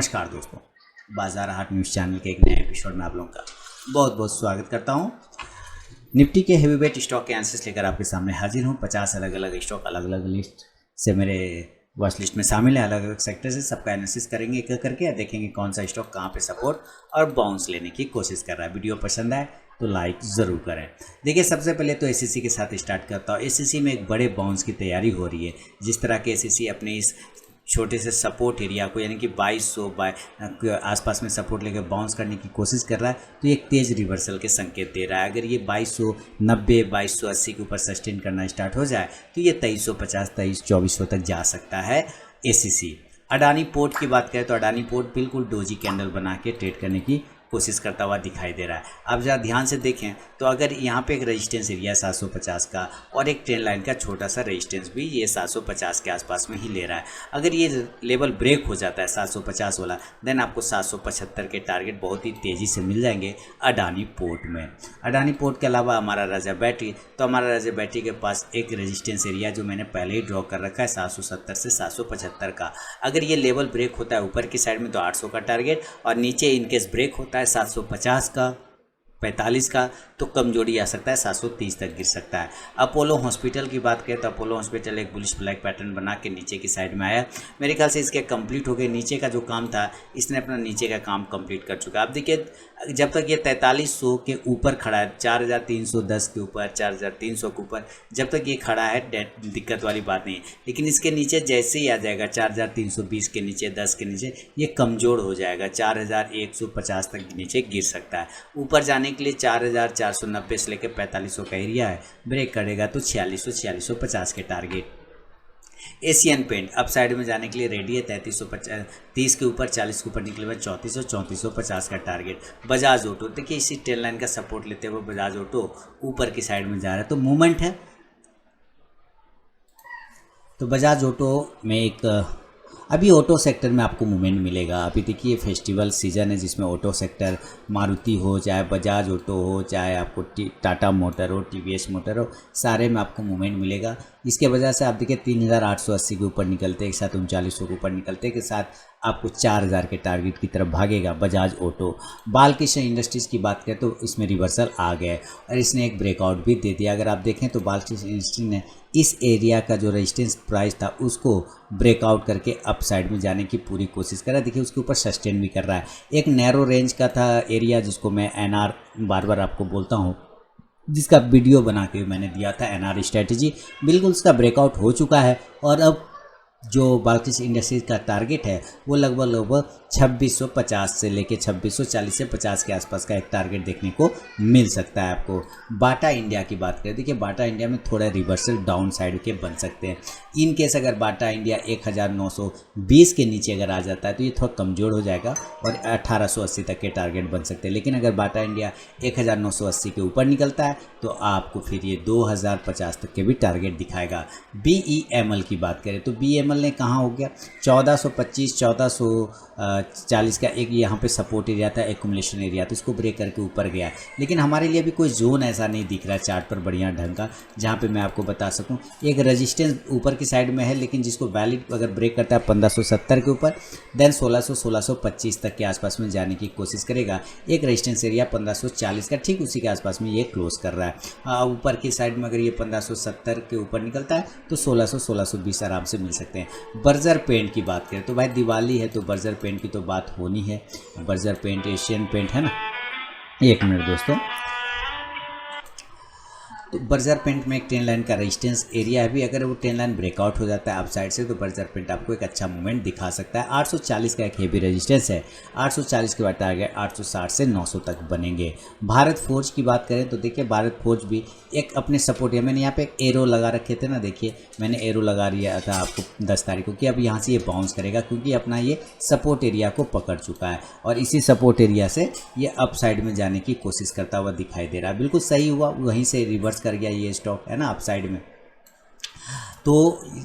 नमस्कार दोस्तों, बाजार हाट न्यूज़ चैनल के एक नए एपिसोड में आप लोगों का बहुत बहुत स्वागत करता हूं। निफ्टी के हेवीवेट स्टॉक के एनालिसिस लेकर आपके सामने हाजिर हूं। 50 अलग अलग स्टॉक अलग अलग लिस्ट से मेरे वॉच लिस्ट में शामिल है। अलग अलग सेक्टर से सबका एनालिसिस करेंगे एक करके, देखेंगे कौन सा स्टॉक कहाँ पे सपोर्ट और बाउंस लेने की कोशिश कर रहा है। वीडियो पसंद आए तो लाइक ज़रूर करें। देखिए, सबसे पहले तो एससीसी के साथ स्टार्ट करता हूँ। एससीसी में एक बड़े बाउंस की तैयारी हो रही है। जिस तरह के एससीसी अपने इस छोटे से सपोर्ट एरिया को यानी कि 2200 आसपास में सपोर्ट लेकर बाउंस करने की कोशिश कर रहा है, तो एक तेज़ रिवर्सल के संकेत दे रहा है। अगर ये 2290 2280 के ऊपर सस्टेन करना स्टार्ट हो जाए तो ये 2350 2400 तक जा सकता है एससीसी। अडानी पोर्ट की बात करें तो अडानी पोर्ट बिल्कुल डोजी कैंडल बना के ट्रेड करने की कोशिश करता हुआ दिखाई दे रहा है। आप ज़रा ध्यान से देखें तो अगर यहाँ पे एक रेजिस्टेंस एरिया 750 का और एक ट्रेंड लाइन का छोटा सा रेजिस्टेंस भी ये 750 के आसपास में ही ले रहा है। अगर ये लेवल ब्रेक हो जाता है 750 वाला, देन आपको 775 के टारगेट बहुत ही तेज़ी से मिल जाएंगे अडानी पोर्ट में। अडानी पोर्ट के अलावा हमारा राजा बैटरी, तो हमारा राजा बैटरी के पास एक रेजिस्टेंस एरिया जो मैंने पहले ही ड्रॉ कर रखा है 770 से 775 का। अगर ये लेवल ब्रेक होता है ऊपर की साइड में तो 800 का टारगेट, और नीचे इनकेस ब्रेक होता है 750 का 45 का तो कमजोरी आ सकता है, 730 तक गिर सकता है। अपोलो हॉस्पिटल की बात करें तो अपोलो हॉस्पिटल एक बुलिश ब्लैक पैटर्न बना के नीचे की साइड में आया। मेरे ख्याल से इसके कंप्लीट हो गए। नीचे का जो काम था इसने अपना नीचे का काम कंप्लीट कर चुका है। अब देखिए, जब तक ये 4300 के ऊपर खड़ा है, 4310 के ऊपर, 4300 के ऊपर जब तक ये खड़ा है दिक्कत वाली बात नहीं है। लेकिन इसके नीचे जैसे ही आ जाएगा 4320 के नीचे, 10 के नीचे, ये कमज़ोर हो जाएगा, 4150 तक नीचे गिर सकता है। ऊपर जाने के लिए 4490 से लेकर 4500 का एरिया है। ब्रेक करेगा तो 4650 के target. Asian pent up side में जाने के लिए रेडी है, 3330 के ऊपर, 40 के ऊपर निकले हुए 3450 का टारगेट। बजाज ऑटो, देखिए इसी ट्रेन लाइन का सपोर्ट लेते हुए बजाज ऑटो ऊपर की साइड में जा रहा है, तो मूवमेंट है। तो बजाज ऑटो में एक अभी ऑटो सेक्टर में आपको मूवमेंट मिलेगा। अभी देखिए फेस्टिवल सीजन है जिसमें ऑटो सेक्टर, मारुति हो, चाहे बजाज ऑटो हो, चाहे आपको टाटा मोटर हो, टीवीएस मोटर हो, सारे में आपको मूवमेंट मिलेगा। इसके वजह से आप देखिए 3880 के ऊपर निकलते के साथ, 3900 के ऊपर निकलते के साथ आपको 4000 के टारगेट की तरफ भागेगा बजाज ऑटो। बालकृष्ण इंडस्ट्रीज़ की बात करें तो इसमें रिवर्सल आ गया है और इसने एक ब्रेकआउट भी दे दिया। अगर आप देखें तो बालकृष्ण इंडस्ट्री ने इस एरिया का जो रेजिस्टेंस प्राइस था उसको ब्रेकआउट करके अप साइड में जाने की पूरी कोशिश कर रहा है। देखिए उसके ऊपर सस्टेन भी कर रहा है। एक नैरो रेंज का था एरिया जिसको मैं एनआर बार बार आपको बोलता हूँ, जिसका वीडियो बना के मैंने दिया था, एनआर स्ट्रेटजी, बिल्कुल उसका ब्रेकआउट हो चुका है। और अब जो बालकृष्ण इंडस्ट्रीज का टारगेट है वो लगभग 2650 से लेके 2640 से 50 के आसपास का एक टारगेट देखने को मिल सकता है आपको। बाटा इंडिया की बात करें, देखिए बाटा इंडिया में थोड़ा रिवर्सल डाउन साइड के बन सकते हैं। इन केस अगर बाटा इंडिया 1920 के नीचे अगर आ जाता है तो ये थोड़ा कमज़ोर हो जाएगा और 1880 तक के टारगेट बन सकते हैं। लेकिन अगर बाटा इंडिया 1980 के ऊपर निकलता है तो आपको फिर ये 2050 तक के भी टारगेट दिखाएगा। BEML की बात करें तो BEML ने कहाँ हो गया, 1425 1440 का एक यहाँ पे सपोर्ट एरिया था, एक्यूमुलेशन एरिया, तो इसको ब्रेक करके ऊपर गया। लेकिन हमारे लिए भी कोई जोन ऐसा नहीं दिख रहा है चार्ट पर बढ़िया ढंग का जहाँ पे मैं आपको बता सकूँ। एक रेजिस्टेंस ऊपर की साइड में है, लेकिन जिसको वैलिड अगर ब्रेक करता है 1570 के ऊपर, देन 1625 तक के आसपास में जाने की कोशिश करेगा। एक रेजिस्टेंस एरिया 1540 का ठीक उसी के आसपास में ये क्लोज कर रहा है। ऊपर की साइड में अगर ये 1570 के ऊपर निकलता है तो 1620 आराम से मिल सकते हैं। बर्जर पेंट की बात करें तो भाई दिवाली है तो बर्जर पेंट की तो बात होनी है। बर्जर पेंट एशियन पेंट है ना। एक मिनट दोस्तों, तो बर्जर पेंट में एक ट्रेन लाइन का रेजिस्टेंस एरिया है भी। अगर वो ट्रेन लाइन ब्रेकआउट हो जाता है अप साइड से तो बर्जर पेंट आपको एक अच्छा मूवमेंट दिखा सकता है। 840 का एक हेवी रेजिस्टेंस है, 840 के बाद टारगेट 860 से 900 तक बनेंगे। भारत फोर्ज की बात करें तो देखिए भारत फोर्ज भी एक अपने सपोर्ट है। मैंने यहाँ पे एक एरो लगा रखे थे ना, देखिए मैंने एरो लगा दिया था आपको 10 तारीख को कि अब यहाँ से ये बाउंस करेगा क्योंकि अपना ये सपोर्ट एरिया को पकड़ चुका है और इसी सपोर्ट एरिया से ये अप साइड में जाने की कोशिश करता हुआ दिखाई दे रहा है। बिल्कुल सही हुआ, वहीं से रिवर्स कर गया ये स्टॉक है ना अप साइड में, तो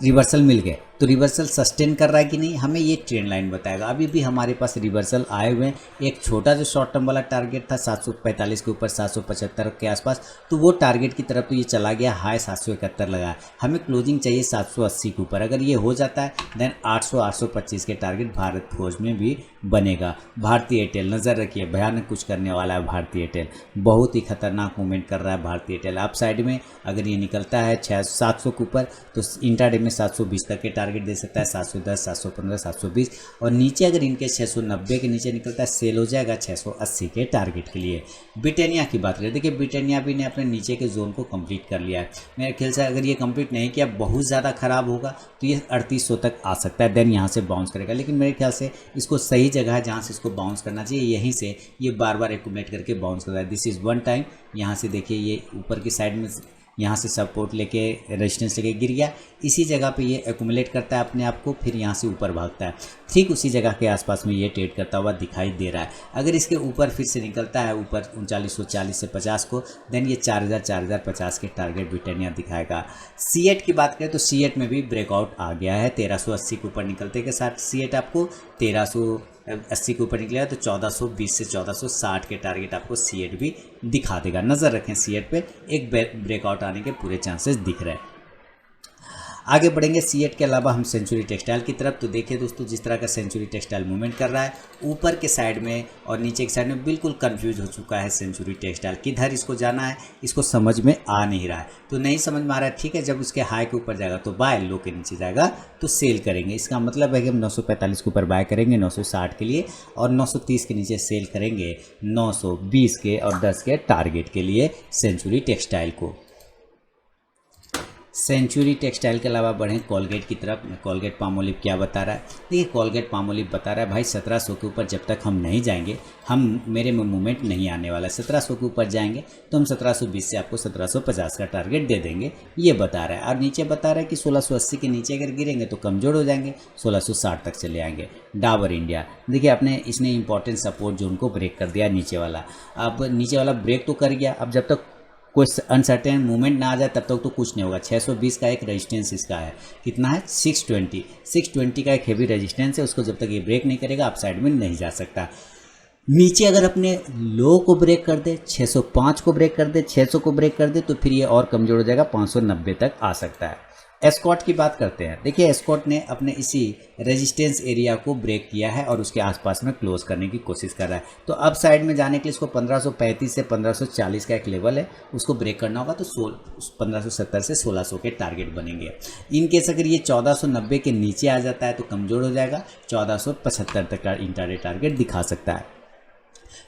रिवर्सल मिल गए। तो रिवर्सल सस्टेन कर रहा है कि नहीं, हमें ये ट्रेंड लाइन बताएगा। अभी भी हमारे पास रिवर्सल आए हुए हैं। एक छोटा जो शॉर्ट टर्म वाला टारगेट था 745 के ऊपर 775 के आसपास, तो वो टारगेट की तरफ तो ये चला गया, हाई 771 लगा। हमें क्लोजिंग चाहिए 780 के ऊपर। अगर ये हो जाता है देन 800-825 के टारगेट भारत फोर्ज में भी बनेगा। भारतीय एयरटेल नज़र रखिए, भयानक कुछ करने वाला है भारतीय एयरटेल, बहुत ही खतरनाक मूवमेंट कर रहा है भारतीय एयरटेल। अप साइड में अगर ये निकलता है 700 के ऊपर तो इंट्राडे में 720 तक के टारगेट दे सकता है, 710, 715, 720, और नीचे अगर इनके 690 के नीचे निकलता है सेल हो जाएगा 680 के टारगेट के लिए। ब्रिटानिया की बात करें, देखिए ब्रिटानिया भी ने अपने नीचे के जोन को कंप्लीट कर लिया है। मेरे ख्याल से अगर ये कंप्लीट नहीं किया, बहुत ज़्यादा खराब होगा तो ये 3800 तक आ सकता है, देन यहाँ से बाउंस करेगा। लेकिन मेरे ख्याल से इसको सही जगह है जहाँ से इसको बाउंस करना चाहिए, यहीं से ये बार बार एक्यूमुलेट करके बाउंस कर रहा है। This is one time. यहाँ से देखिए ये ऊपर की साइड में यहाँ से सपोर्ट लेके रेजिस्टेंस लेके गिर गया, इसी जगह पे ये एक्यूमुलेट करता है अपने आप को, फिर यहाँ से ऊपर भागता है। ठीक उसी जगह के आसपास में ये ट्रेड करता हुआ दिखाई दे रहा है। अगर इसके ऊपर फिर से निकलता है ऊपर 3940 से 50 को, देन ये 4000-4050 के टारगेट ब्रिटानिया दिखाएगा। C8 की बात करें तो C8 में भी ब्रेकआउट आ गया है। 1380 के ऊपर निकलते के साथ C8 आपको 1380 के ऊपर निकलेगा तो 1420 से 1460 के टारगेट आपको C8 भी दिखा देगा। नज़र रखें C8 पे, एक ब्रेकआउट आने के पूरे चांसेस दिख रहे हैं। आगे बढ़ेंगे C8 के अलावा हम सेंचुरी टेक्सटाइल की तरफ। तो देखिए दोस्तों, जिस तरह का सेंचुरी टेक्सटाइल मूवमेंट कर रहा है ऊपर के साइड में और नीचे के साइड में, बिल्कुल कंफ्यूज हो चुका है सेंचुरी टेक्सटाइल। किधर इसको जाना है इसको समझ में आ नहीं रहा है। तो नहीं समझ में आ रहा है, ठीक है, जब उसके हाई के ऊपर जाएगा तो बाय, लो के नीचे जाएगा तो सेल करेंगे। इसका मतलब है कि हम 945 के ऊपर बाय करेंगे 960 के लिए, और 930 के नीचे सेल करेंगे 920 के और 10 के टारगेट के लिए सेंचुरी टेक्सटाइल को। सेंचुरी टेक्सटाइल के अलावा बढ़ें कोलगेट की तरफ। कोलगेट पामोलिव क्या बता रहा है, देखिए कोलगेट पामोलिव बता रहा है भाई 1700 के ऊपर जब तक हम नहीं जाएंगे, मेरे में मूवमेंट नहीं आने वाला है। 1700 के ऊपर जाएंगे तो हम 1720 से आपको 1750 का टारगेट दे देंगे, ये बता रहा है। और नीचे बता रहा है कि 1680 के नीचे अगर गिरेंगे तो कमज़ोर हो जाएंगे, 1660 तक चले आएंगे। डाबर इंडिया देखिए इसने इंपॉर्टेंट सपोर्ट जोन को ब्रेक कर दिया नीचे वाला। अब नीचे वाला ब्रेक तो कर गया, अब जब तक कोई अनसर्टेन मूवमेंट ना आ जाए तब तक तो कुछ नहीं होगा। 620 का एक रेजिस्टेंस इसका है, कितना है 620 का एक हेवी रेजिस्टेंस है, उसको जब तक ये ब्रेक नहीं करेगा अप साइड में नहीं जा सकता। नीचे अगर अपने लो को ब्रेक कर दे, 605 को ब्रेक कर दे, 600 को ब्रेक कर दे तो फिर ये और कमजोर हो जाएगा, 590 तक आ सकता है। एस्कॉट की बात करते हैं। देखिए एस्कॉट ने अपने इसी रेजिस्टेंस एरिया को ब्रेक किया है और उसके आसपास में क्लोज करने की कोशिश कर रहा है। तो अब साइड में जाने के लिए इसको 1535 से 1540 का एक लेवल है, उसको ब्रेक करना होगा। तो 1570 से 1600 के टारगेट बनेंगे। इनकेस अगर ये 1490 के नीचे आ जाता है तो कमज़ोर हो जाएगा, 1475 तक का इंट्राडे टारगेट दिखा सकता है।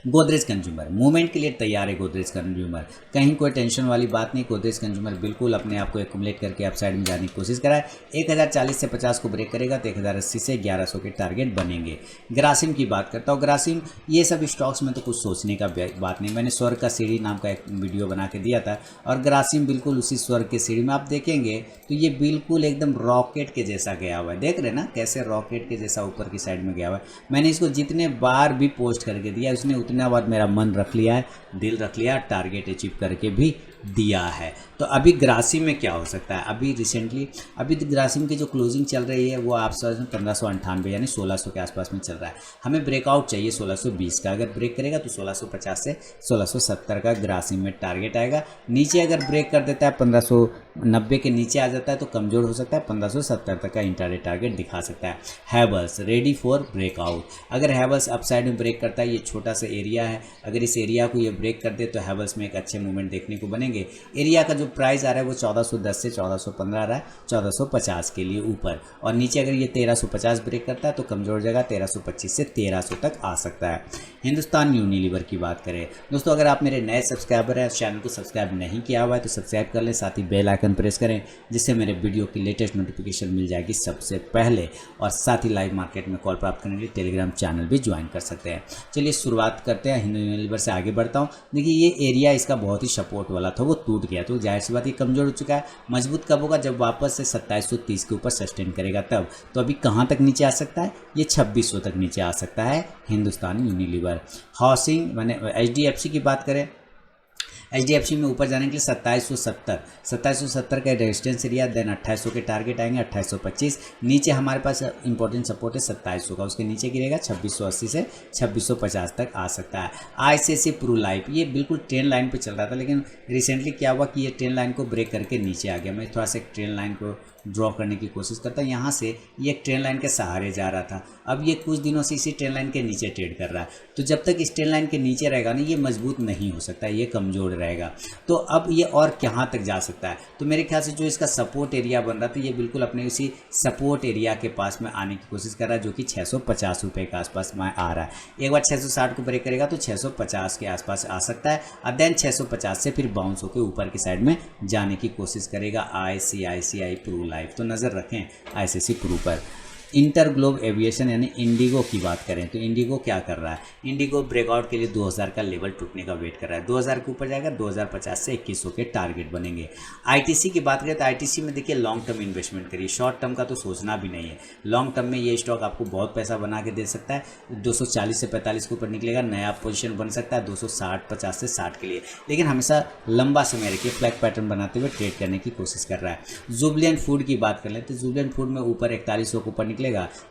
गोदरेज कंज्यूमर मूवमेंट के लिए तैयार है। गोदरेज कंज्यूमर कहीं कोई टेंशन वाली बात नहीं। गोदरेज कंज्यूमर बिल्कुल अपने आप को एक्यूमुलेट करके अप साइड में जाने की कोशिश करा है। 1040 से 50 को ब्रेक करेगा तो 1080 से 1100 के टारगेट बनेंगे। ग्रासिम की बात करता हूँ। ग्रासिम ये सब स्टॉक्स में तो कुछ सोचने का बात नहीं। मैंने स्वर्ग का सीढ़ी नाम का एक वीडियो बना के दिया था और ग्रासिम बिल्कुल उसी स्वर्ग के सीढ़ी में आप देखेंगे तो ये बिल्कुल एकदम रॉकेट के जैसा गया हुआ है। देख रहे ना कैसे रॉकेट के जैसा ऊपर की साइड में गया हुआ है। मैंने इसको जितने बार भी पोस्ट करके दिया उसने उतना बार मेरा मन रख लिया है, दिल रख लिया, टारगेट अचीव करके भी दिया है। तो अभी ग्रासिम में क्या हो सकता है, अभी रिसेंटली अभी ग्रासिम की जो क्लोजिंग चल रही है वो आप 1598 यानी 1600 के आसपास में चल रहा है। हमें ब्रेकआउट चाहिए 1620 का। अगर ब्रेक करेगा तो 1650 से 1670 का ग्रासिम में टारगेट आएगा। नीचे अगर ब्रेक कर देता है 1590 के नीचे आ जाता है तो कमज़ोर हो सकता है, 1570 तक का इंट्राडे टारगेट दिखा सकता है। Havells ready for breakout. अगर हैवल्स अपसाइड में ब्रेक करता है, ये छोटा सा एरिया है, अगर इस एरिया को ये ब्रेक कर दे तो हैवल्स में एक अच्छे मूवमेंट देखने को बनेंगे। एरिया का जो प्राइस आ रहा है वो 1410 से 1415 आ रहा है, 1450 के लिए ऊपर। और नीचे अगर ये 1350 ब्रेक करता है तो कमजोर हो जाएगा, 1325 से 1300 तक आ सकता है। हिंदुस्तान यूनिलीवर की बात करें दोस्तों, अगर आप मेरे नए सब्सक्राइबर हैं, चैनल को सब्सक्राइब नहीं किया हुआ है तो सब्सक्राइब कर लें, साथ ही बेल आइकन प्रेस करें जिससे मेरे वीडियो की लेटेस्ट नोटिफिकेशन मिल जाएगी सबसे पहले। और साथ ही लाइव मार्केट में कॉल प्राप्त करने के लिए टेलीग्राम चैनल भी ज्वाइन कर सकते हैं। चलिए शुरुआत करते हैं। हिंदू यूनिलीवर से आगे बढ़ता हूँ। देखिए ये एरिया इसका बहुत ही सपोर्ट वाला था, वो टूट गया तो जाहिर सी बात ये कमजोर हो चुका है। मजबूत कब होगा, जब वापस से 2730 के ऊपर सस्टेन करेगा तब। तो अभी कहाँ तक नीचे आ सकता है, ये 2600 तक नीचे आ सकता है हिंदुस्तान यूनिलीवर। हाउसिंग मैंने HDFC की बात करें, HDFC में ऊपर जाने के लिए 2770 का रेजिस्टेंस एरिया, देन 2800 के टारगेट आएंगे, 2825। नीचे हमारे पास इंपॉर्टेंट सपोर्ट है 2700 का, उसके नीचे गिरेगा 2680 से 2650 तक आ सकता है। ICICI प्रू लाइफ ये बिल्कुल ट्रेंड लाइन पे चल रहा था, लेकिन रिसेंटली क्या हुआ कि ये ट्रेंड लाइन को ब्रेक करके नीचे आ गया। मैं थोड़ा सा एक ट्रेंड लाइन को ड्रॉ करने की कोशिश करता हूँ। यहाँ से ये एक ट्रेंड लाइन के सहारे जा रहा था, अब ये कुछ दिनों से इसी ट्रेंड लाइन के नीचे ट्रेड कर रहा है। तो जब तक इस ट्रेंड लाइन के नीचे रहेगा ना, ये मजबूत नहीं हो सकता, ये कमज़ोर रहेगा। तो अब ये और कहाँ तक जा सकता है? तो मेरे ख्याल से जो इसका सपोर्ट एरिया बन रहा था, ये बिल्कुल अपने उसी सपोर्ट एरिया के पास में आने की कोशिश कर रहा है, जो कि 650 रुपये के आसपास में आ रहा है। एक बार 660 को ब्रेक करेगा तो 650 के आसपास आ सकता है, और देन 650 से फिर बाउंस होकर ऊपर की साइड में जाने की कोशिश करेगा ICICI प्रू लाइफ। तो नज़र रखें ICICI प्रू पर। इंटर ग्लोब एविएशन यानी इंडिगो की बात करें तो इंडिगो क्या कर रहा है? इंडिगो ब्रेकआउट के लिए 2000 का लेवल टूटने का वेट कर रहा है, 2000 के ऊपर जाएगा, 2050 से 2100 के टारगेट बनेंगे। ITC की बात करें तो ITC में देखिए लॉन्ग टर्म इन्वेस्टमेंट करिए, शॉर्ट टर्म का तो सोचना भी नहीं है। लॉन्ग टर्म में ये स्टॉक आपको बहुत पैसा बना के दे सकता है। 240 से 45 के ऊपर निकलेगा, नया पोजीशन बन सकता है 260 50 से 60 के लिए, लेकिन हमेशा लंबा समय रखिए, फ्लैग पैटर्न बनाते हुए ट्रेड करने की कोशिश कर रहा है। जुबलेंट फूड की बात कर लें तो जुबलेंट फूड में ऊपर 4100 के ऊपर निकलेगा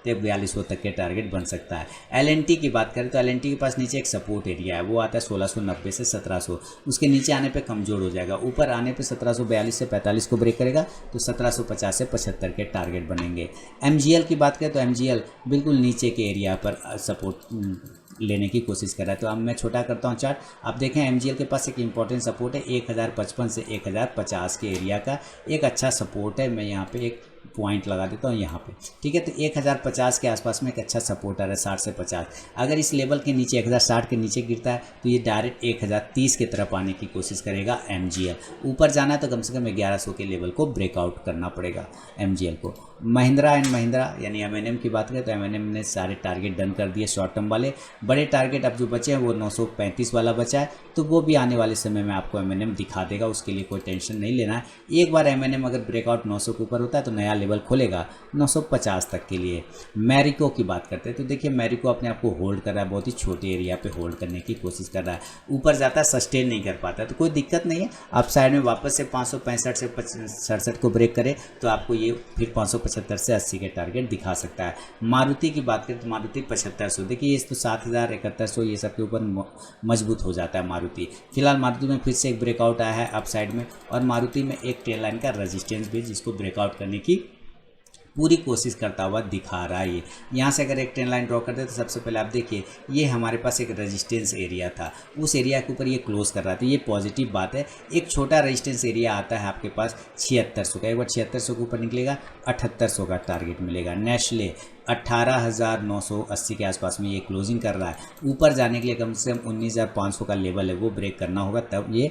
तो 4200 तक के टारगेट बन सकता है। LNT की बात करें तो LNT के पास नीचे एक सपोर्ट एरिया है, वो आता है 1690 से 1700, उसके नीचे आने पे कमज़ोर हो जाएगा, ऊपर आने पे 1742 से 45 को ब्रेक करेगा तो 1750 से 75 के टारगेट बनेंगे। MGL की बात करें तो MGL बिल्कुल नीचे के एरिया पर सपोर्ट लेने की कोशिश कर रहा है। तो अब मैं छोटा करता हूँ चार्ट, आप देखें MGL के पास एक इंपॉर्टेंट सपोर्ट है 1055 से 1050 के एरिया का एक अच्छा सपोर्ट है। मैं यहाँ पे एक पॉइंट लगा देता हूँ यहाँ पे, ठीक है। तो 1050 के आसपास में एक अच्छा सपोर्ट आ रहा है 60 से 50। अगर इस लेवल के नीचे 1060 के नीचे गिरता है तो ये डायरेक्ट 1030 की तरफ आने की कोशिश करेगा MGL। ऊपर जाना है तो कम से कम 1100 के लेवल को ब्रेकआउट करना पड़ेगा MGL को। महिंद्रा एंड महिंद्रा यानी M&M की बात करें तो M&M ने सारे टारगेट डन कर दिए शॉर्ट टर्म वाले। बड़े टारगेट अब जो बचे हैं वो 935 वाला बचा है, तो वो भी आने वाले समय में आपको M&M दिखा देगा, उसके लिए कोई टेंशन नहीं लेना है। एक बार M&M अगर ब्रेकआउट 900 के ऊपर होता है तो नया लेवल खोलेगा 950 तक के लिए। मैरिको की बात करते हैं तो देखिए मैरिको अपने आप को होल्ड कर रहा है, बहुत ही छोटे एरिया पे होल्ड करने की कोशिश कर रहा है। ऊपर जाता है सस्टेन नहीं कर पाता तो कोई दिक्कत नहीं है, आप साइड में वापस से 565 से 67 को ब्रेक करे तो आपको ये फिर 575 से 80 के टारगेट दिखा सकता है। मारुति की बात करें तो मारुति 7500, देखिए ये तो 7000 7100 ये सब के ऊपर मजबूत हो जाता है मारुति। फिलहाल मारुति में फिर से एक ब्रेकआउट आया है अप साइड में, और मारुति में एक टेल लाइन का रेजिस्टेंस भी जिसको ब्रेकआउट करने की पूरी कोशिश करता हुआ दिखा रहा है। ये यहाँ से अगर एक ट्रेंड लाइन ड्रॉ करते तो सबसे पहले आप देखिए ये हमारे पास एक रेजिस्टेंस एरिया था, उस एरिया के ऊपर ये क्लोज कर रहा था, ये पॉजिटिव बात है। एक छोटा रेजिस्टेंस एरिया आता है आपके पास 7600 का, एक बार 7600 के ऊपर निकलेगा 7800 का टारगेट मिलेगा। नेस्ले 18,980 के आसपास में ये क्लोजिंग कर रहा है, ऊपर जाने के लिए कम से कम 19,500 का लेवल है वो ब्रेक करना होगा तब ये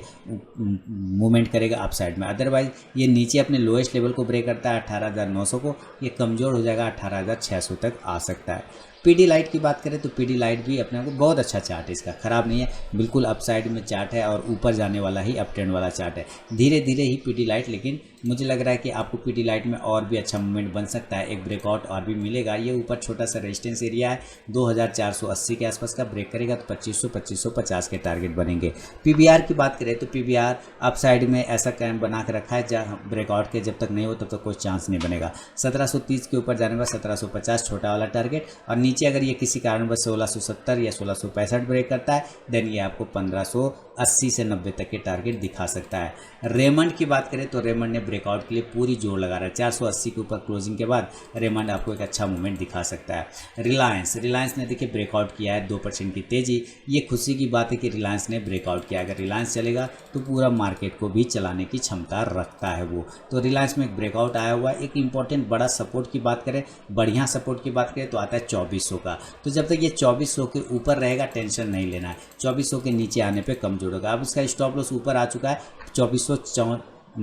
मूवमेंट करेगा अप साइड में। अदरवाइज ये नीचे अपने लोएस्ट लेवल को ब्रेक करता है 18,900 को, ये कमज़ोर हो जाएगा 18,600 तक आ सकता है। PD-Lite की बात करें तो PD-Lite भी अपने को बहुत अच्छा चार्ट है, इसका ख़राब नहीं है, बिल्कुल अपसाइड में चार्ट है और ऊपर जाने वाला ही अप ट्रेंड वाला चार्ट है। धीरे धीरे ही PD-Lite, लेकिन मुझे लग रहा है कि आपको PD-Lite में और भी अच्छा मूवमेंट बन सकता है, एक ब्रेकआउट और भी मिलेगा। ये ऊपर छोटा सा रेजिस्टेंस एरिया है 2480 के आसपास का, ब्रेक करेगा तो 2500-2550 के टारगेट बनेंगे। PBR की बात करें तो PBR अप साइड में ऐसा कैम बना के रखा है जहाँ ब्रेकआउट के जब तक नहीं हो तब तक कोई चांस नहीं बनेगा। 1730 के ऊपर जाने का 1750 छोटा वाला टारगेट, और नीचे अगर ये किसी कारणवश 1670 या 1665 ब्रेक करता है देन ये आपको 1580 से 90 तक के टारगेट दिखा सकता है। रेमंड की बात करें तो रेमंड ने ब्रेकआउट के लिए पूरी जोर लगा रहा है, 480 के ऊपर क्लोजिंग के बाद रेमंड आपको एक अच्छा मूवमेंट दिखा सकता है। रिलायंस ने देखिए ब्रेकआउट किया है 2% की तेज़ी, ये खुशी की बात है कि रिलायंस ने ब्रेकआउट किया। अगर रिलायंस चलेगा तो पूरा मार्केट को भी चलाने की क्षमता रखता है वो, तो रिलायंस में एक ब्रेकआउट आया हुआ है। एक इंपॉर्टेंट बड़ा सपोर्ट की बात करें, बढ़िया सपोर्ट की बात करें तो आता है 2400 का, तो जब तक ये 2400 के ऊपर रहेगा टेंशन नहीं लेना है, 2400 के नीचे आने पे कमजोर होगा। अब इसका स्टॉप लॉस ऊपर आ चुका है 2400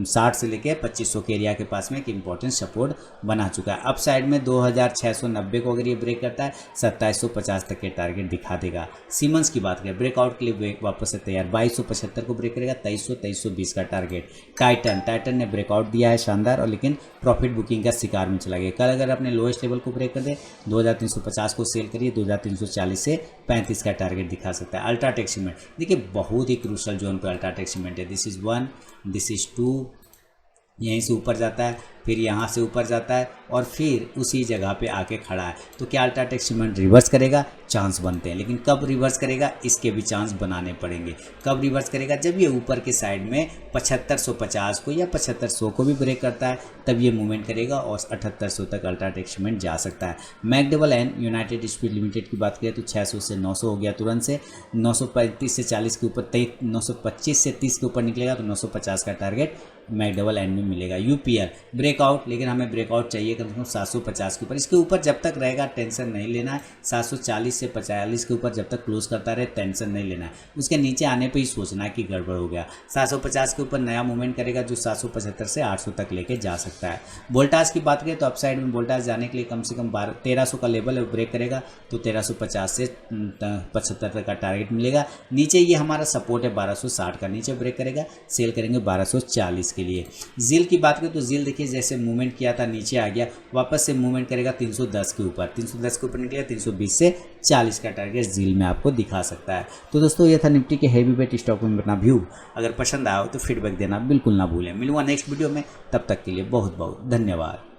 60 से लेके 2500 के एरिया के पास में एक इंपॉर्टेंट सपोर्ट बना चुका है। अप साइड में 2690 को अगर ये ब्रेक करता है 2750 तक के टारगेट दिखा देगा। सीमेंस की बात करें ब्रेकआउट के लिए वापस से तैयार, 2275 को ब्रेक करेगा, 2320 का टारगेट। टाइटन ने ब्रेकआउट दिया है शानदार, और लेकिन प्रॉफिट बुकिंग का शिकार में चला गया। कल अगर अपने लोएस्ट लेवल को ब्रेक कर दे 2350 को सेल करिए, 2340 से 35 का टारगेट दिखा सकता है। अल्ट्राटेक सीमेंट देखिए बहुत ही क्रूशल जोन पे अल्ट्राटेक सीमेंट है। दिस इज़ 1, दिस इज़ 2, यहीं से ऊपर जाता है, फिर यहाँ से ऊपर जाता है और फिर उसी जगह पे आके खड़ा है। तो क्या अल्ट्राटेक सीमेंट रिवर्स करेगा? चांस बनते हैं, लेकिन कब रिवर्स करेगा इसके भी चांस बनाने पड़ेंगे। कब रिवर्स करेगा? जब ये ऊपर के साइड में 7550 को या 7500 को भी ब्रेक करता है, तब ये मूवमेंट करेगा और 7800 तक अल्ट्राटेक सीमेंट जा सकता है। मैकडबल एंड यूनाइटेड स्पीड लिमिटेड की बात करें तो 600 से 900 हो गया तुरंत से, 935 से 40 के ऊपर 925 से 30 के ऊपर निकलेगा तो 950 का टारगेट मैकडबल एंड में मिलेगा। यूपीएल ब्रेकआउट, लेकिन हमें ब्रेकआउट चाहिए कम से कम 750 के ऊपर। इसके ऊपर जब तक रहेगा टेंशन नहीं लेना है। 740 से 45 के ऊपर जब तक क्लोज करता रहे टेंशन नहीं लेना है। उसके नीचे आने पे ही सोचना है कि गड़बड़ हो गया। 750 के ऊपर नया मूवमेंट करेगा जो 775 से 800 तक लेके जा सकता है। वोल्टास की बात करें तो अपसाइड में वोल्टास जाने के लिए कम से कम 1300 का लेवल ब्रेक करेगा तो 1350 से 75 तक का टारगेट मिलेगा। नीचे ये हमारा सपोर्ट है 1260 का, नीचे ब्रेक करेगा सेल करेंगे 1240 के लिए। जील की बात करें तो जील देखिए जैसे मूवमेंट किया था नीचे आ गया, वापस से मूवमेंट करेगा 310 के ऊपर, 310 के ऊपर निकलेगा 320 से 40 का टारगेट जील में आपको दिखा सकता है। तो दोस्तों ये था निफ्टी के हैवी वेट स्टॉक में अपना व्यू। अगर पसंद आया हो तो फीडबैक देना बिल्कुल ना भूलें। मिलूंगा नेक्स्ट वीडियो में, तब तक के लिए बहुत बहुत धन्यवाद।